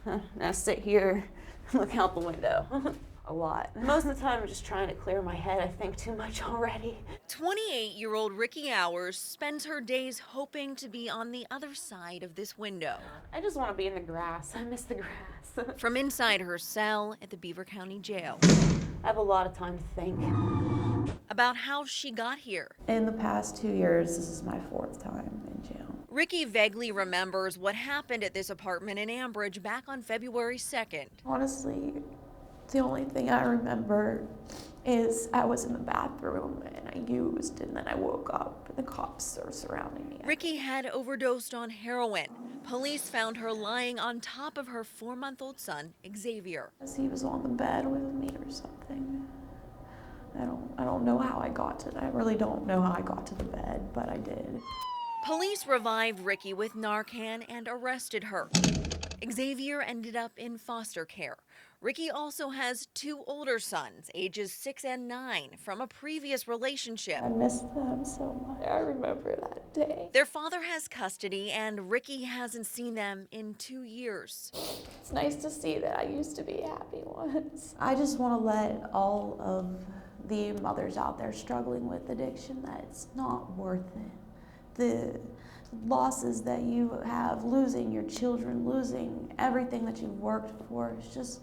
And I sit here, look out the window a lot. Most of the time I'm just trying to clear my head. I think too much already. 28-year-old Rikki Hours spends her days hoping to be on the other side of this window. I just want to be in the grass. I miss the grass. From inside her cell at the Beaver County Jail. I have a lot of time to think. About how she got here. In the past 2 years, this is my 4th time in jail. Rikki vaguely remembers what happened at this apartment in Ambridge back on February 2nd. Honestly, the only thing I remember is I was in the bathroom and I used, and then I woke up and the cops are surrounding me. Rikki had overdosed on heroin. Police found her lying on top of her 4-month-old son, Xavier. He was on the bed with me or something. I don't know how I got to, I really don't know how I got to the bed, but I did. Police revived Rikki with Narcan and arrested her. Xavier ended up in foster care. Rikki also has 2 older sons, ages 6 and 9, from a previous relationship. I miss them so much. I remember that day. Their father has custody, and Rikki hasn't seen them in 2 years. It's nice to see that I used to be happy once. I just want to let all of the mothers out there struggling with addiction that it's not worth it. The losses that you have, losing your children, losing everything that you've worked for, is just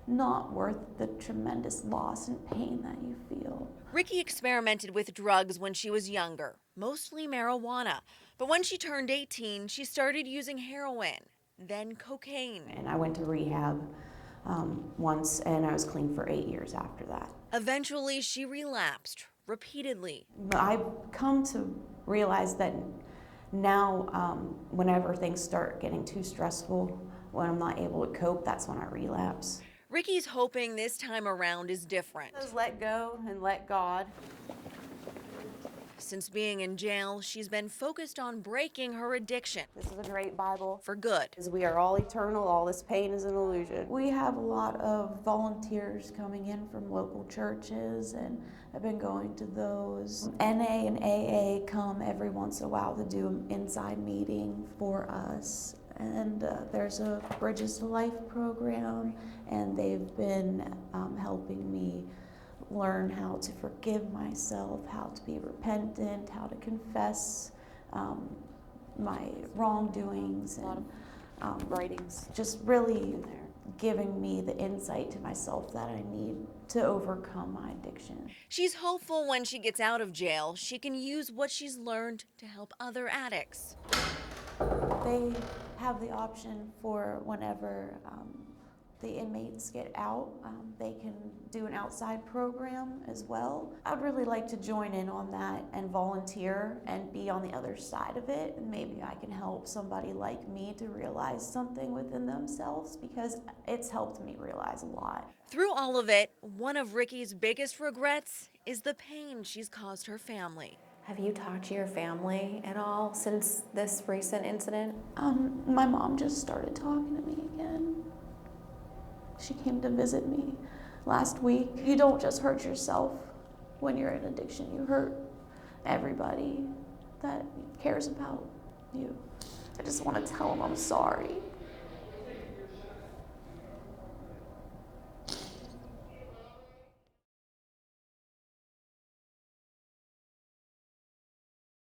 not worth the tremendous loss and pain that you feel. Rikki experimented with drugs when she was younger, mostly marijuana. But when she turned 18, she started using heroin, then cocaine. And I went to rehab once, and I was clean for 8 years after that. Eventually, she relapsed repeatedly. I've come to realize that now, whenever things start getting too stressful, when I'm not able to cope, that's when I relapse. Rikki's hoping this time around is different. Just let go and let God. Since being in jail, she's been focused on breaking her addiction. This is a great Bible. For good. Because we are all eternal, all this pain is an illusion. We have a lot of volunteers coming in from local churches, and I've been going to those. NA and AA come every once in a while to do an inside meeting for us. And there's a Bridges to Life program, and they've been helping me learn how to forgive myself, how to be repentant, how to confess my wrongdoings, and Writings. just really giving me the insight to myself that I need to overcome my addiction. She's hopeful when she gets out of jail, she can use what she's learned to help other addicts. They have the option for whenever the inmates get out, they can do an outside program as well. I'd really like to join in on that and volunteer and be on the other side of it, and maybe I can help somebody like me to realize something within themselves, because it's helped me realize a lot. Through all of it, one of Rikki's biggest regrets is the pain she's caused her family. Have you talked to your family at all since this recent incident? My mom just started talking to me again. She came to visit me last week. You don't just hurt yourself when you're in addiction. You hurt everybody that cares about you. I just want to tell them I'm sorry.